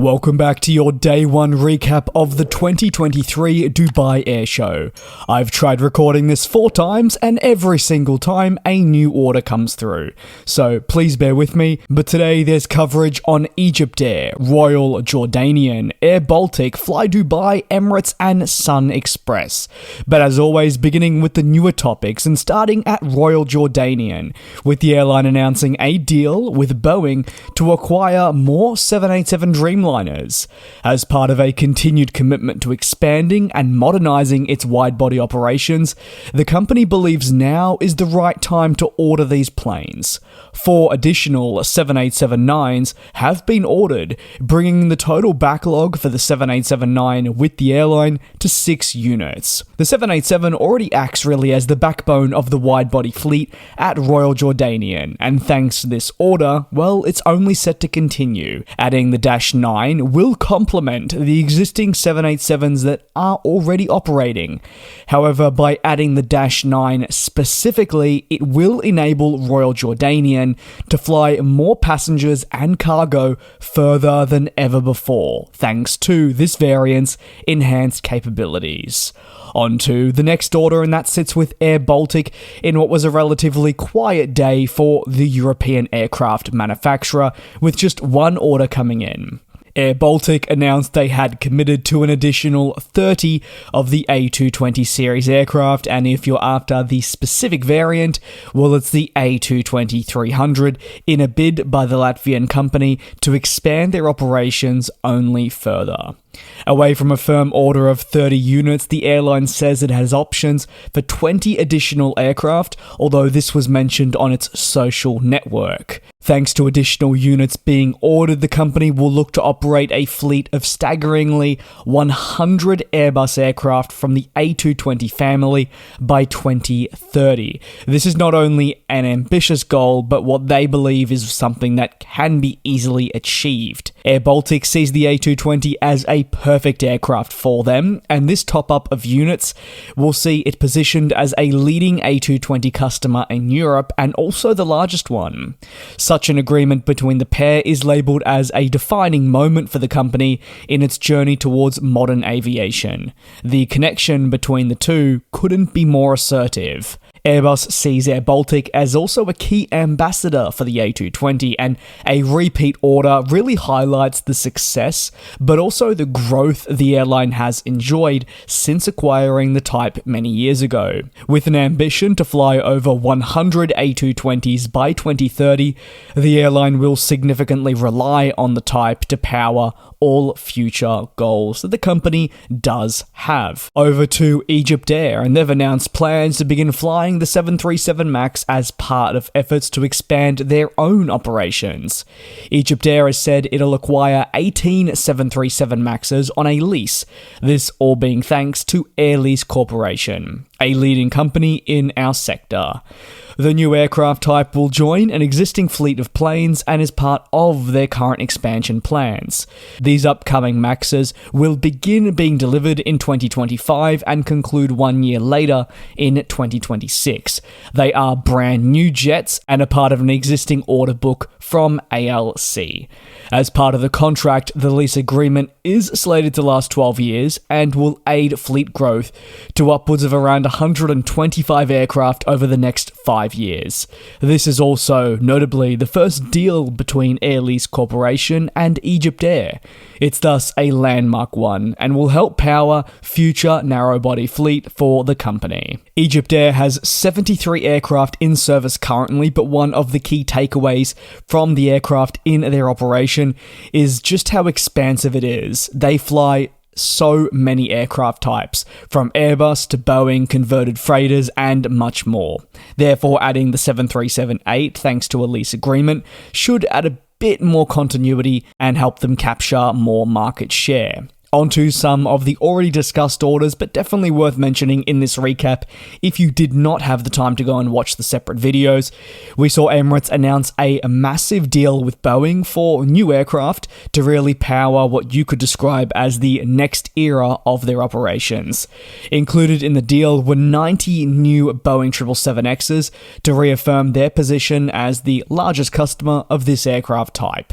Welcome back to your day one recap of the 2023 Dubai Airshow. I've tried recording this 4 times and every single time a new order comes through, so please bear with me, but today there's coverage on EgyptAir, Royal Jordanian, airBaltic, Fly Dubai, Emirates and SunExpress. But as always, beginning with the newer topics and starting at Royal Jordanian, with the airline announcing a deal with Boeing to acquire more 787 Dreamliners. As part of a continued commitment to expanding and modernizing its wide-body operations, the company believes now is the right time to order these planes. 4 additional 787-9s have been ordered, bringing the total backlog for the 787-9 with the airline to 6 units. The 787 already acts really as the backbone of the wide-body fleet at Royal Jordanian, and thanks to this order, well, it's only set to continue. Adding the Dash 9 will complement the existing 787s that are already operating. However, by adding the Dash 9 specifically, it will enable Royal Jordanian to fly more passengers and cargo further than ever before, thanks to this variant's enhanced capabilities. On to the next order, and that sits with airBaltic in what was a relatively quiet day for the European aircraft manufacturer, with just 1 order coming in. airBaltic announced they had committed to an additional 30 of the A220 series aircraft, and if you're after the specific variant, well, it's the A220-300 in a bid by the Latvian company to expand their operations only further. Away from a firm order of 30 units, the airline says it has options for 20 additional aircraft, although this was mentioned on its social network. Thanks to additional units being ordered, the company will look to operate a fleet of staggeringly 100 Airbus aircraft from the A220 family by 2030. This is not only an ambitious goal, but what they believe is something that can be easily achieved. airBaltic sees the A220 as a perfect aircraft for them, and this top-up of units will see it positioned as a leading A220 customer in Europe and also the largest one. Such an agreement between the pair is labelled as a defining moment for the company in its journey towards modern aviation. The connection between the two couldn't be more assertive. Airbus sees airBaltic as also a key ambassador for the A220, and a repeat order really highlights the success, but also the growth the airline has enjoyed since acquiring the type many years ago. With an ambition to fly over 100 A220s by 2030, the airline will significantly rely on the type to power all future goals that the company does have. Over to EgyptAir, and they've announced plans to begin flying the 737 MAX as part of efforts to expand their own operations. EgyptAir has said it'll acquire 18 737 MAXes on a lease, this all being thanks to Air Lease Corporation, a leading company in our sector. The new aircraft type will join an existing fleet of planes and is part of their current expansion plans. These upcoming MAXes will begin being delivered in 2025 and conclude 1 year later in 2026. They are brand new jets and are part of an existing order book from ALC. As part of the contract, the lease agreement is slated to last 12 years and will aid fleet growth to upwards of around 125 aircraft over the next 5 years. This is also, notably, the first deal between Air Lease Corporation and EgyptAir. It's thus a landmark one and will help power future narrow-body fleet for the company. EgyptAir has 73 aircraft in service currently, but one of the key takeaways from the aircraft in their operation is just how expansive it is. They fly so many aircraft types, from Airbus to Boeing, converted freighters, and much more. Therefore, adding the 737-8, thanks to a lease agreement, should add a bit more continuity and help them capture more market share. Onto some of the already discussed orders, but definitely worth mentioning in this recap if you did not have the time to go and watch the separate videos. We saw Emirates announce a massive deal with Boeing for new aircraft to really power what you could describe as the next era of their operations. Included in the deal were 90 new Boeing 777Xs to reaffirm their position as the largest customer of this aircraft type.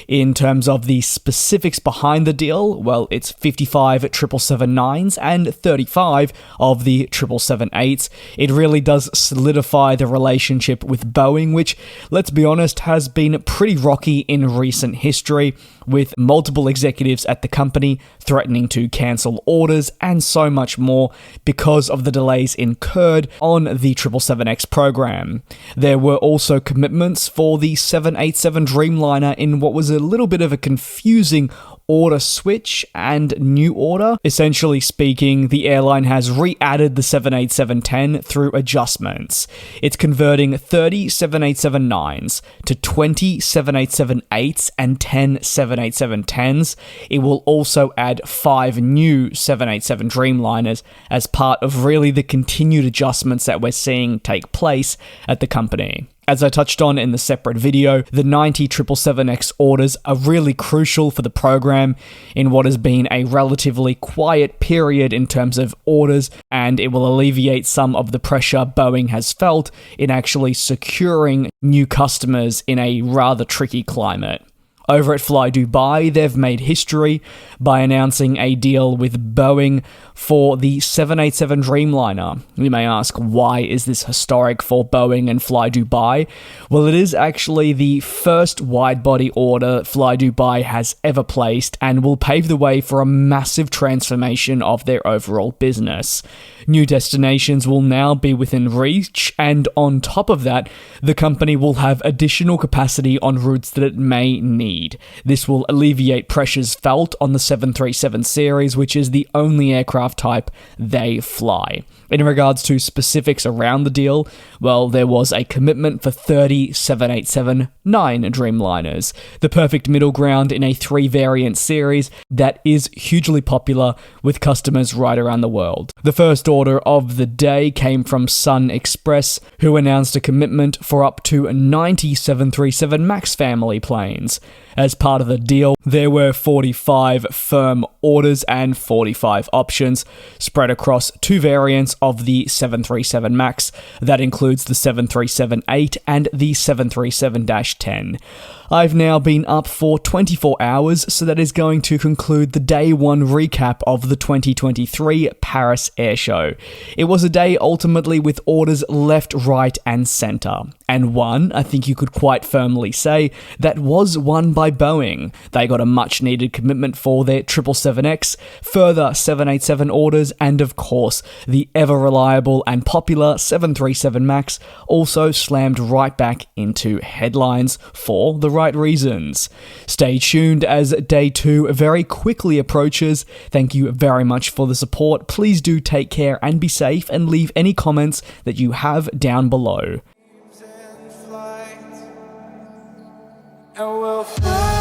In terms of the specifics behind the deal, well, it's 55 777-9s and 35 of the 777-8s. It really does solidify the relationship with Boeing, which, let's be honest, has been pretty rocky in recent history, with multiple executives at the company threatening to cancel orders and so much more because of the delays incurred on the 777X program. There were also commitments for the 787 Dreamliner in what was a little bit of a confusing order switch and new order. Essentially speaking, the airline has re-added the 787-10 through adjustments. It's converting 30 787-9s to 20 787-8s and 10 787-10s. It will also add 5 new 787 Dreamliners as part of really the continued adjustments that we're seeing take place at the company. As I touched on in the separate video, the 90 777X orders are really crucial for the program in what has been a relatively quiet period in terms of orders, and it will alleviate some of the pressure Boeing has felt in actually securing new customers in a rather tricky climate. Over at Fly Dubai, they've made history by announcing a deal with Boeing for the 787 Dreamliner. You may ask, why is this historic for Boeing and Fly Dubai? Well, it is actually the first wide-body order Fly Dubai has ever placed and will pave the way for a massive transformation of their overall business. New destinations will now be within reach, and on top of that, the company will have additional capacity on routes that it may need. This will alleviate pressures felt on the 737 series, which is the only aircraft type they fly. In regards to specifics around the deal, well, there was a commitment for 30 787-9 Dreamliners, the perfect middle ground in a 3-variant series that is hugely popular with customers right around the world. The first order of the day came from SunExpress, who announced a commitment for up to 90 737 MAX family planes. As part of the deal, there were 45 firm orders and 45 options spread across 2 variants of the 737 MAX. That includes the 737-8 and the 737-10. I've now been up for 24 hours, so that is going to conclude the day 1 recap of the 2023 Paris Airshow. It was a day ultimately with orders left, right, and center. And one, I think you could quite firmly say, that was won by Boeing. They got a much-needed commitment for their 777X, further 787 orders, and of course, the ever-reliable and popular 737 MAX also slammed right back into headlines for the right reasons. Stay tuned as day 2 very quickly approaches. Thank you very much for the support. Please do take care and be safe, and leave any comments that you have down below. And we'll fly.